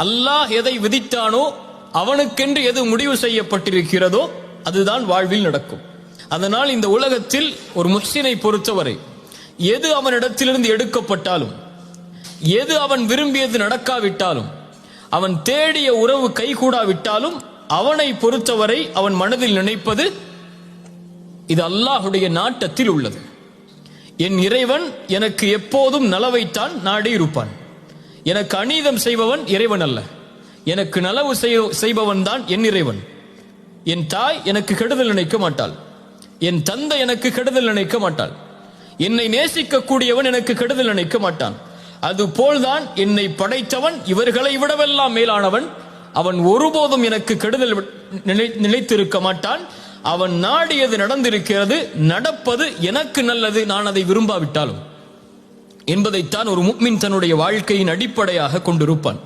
அல்லாஹ் எதை விதித்தானோ அவனுக்கென்று எது முடிவு செய்யப்பட்டிருக்கிறதோ அதுதான் வாழ்வில் நடக்கும். அதனால் இந்த உலகத்தில் ஒரு முஹ்சினை பொறுத்தவரை எது அவனிடத்திலிருந்து எடுக்கப்பட்டாலும், எது அவன் விரும்பியது நடக்காவிட்டாலும், அவன் தேடிய உறவு கைகூடாவிட்டாலும், அவனை பொறுத்தவரை அவன் மனதில் நினைப்பது இது அல்லாஹுடைய நாட்டத்தில் உள்ளது. என் இறைவன் எனக்கு எப்போதும் நலவைத்தான் நாடி இருப்பான். எனக்கு அநீதம் செய்பவன் இறைவன் அல்ல, எனக்கு நலவு செய்பவன் தான் என் இறைவன். என் தாய் எனக்கு கெடுதல் நினைக்க மாட்டாள், என் தந்தை எனக்கு கெடுதல் நினைக்க மாட்டாள், என்னை நேசிக்கக்கூடியவன் எனக்கு கெடுதல் நினைக்க மாட்டான். அதுபோல்தான் என்னை படைத்தவன் இவர்களை விடவெல்லாம் மேலானவன். அவன் ஒருபோதும் எனக்கு கெடுதல் நினைத்திருக்க மாட்டான். அவன் நாடியது நடந்திருக்கிறது, நடப்பது எனக்கு நல்லது, நான் அதை விரும்பாவிட்டாலும் என்பதைத்தான் ஒரு முஃமின் தன்னுடைய வாழ்க்கையின் அடிப்படையாக கொண்டிருப்பான்.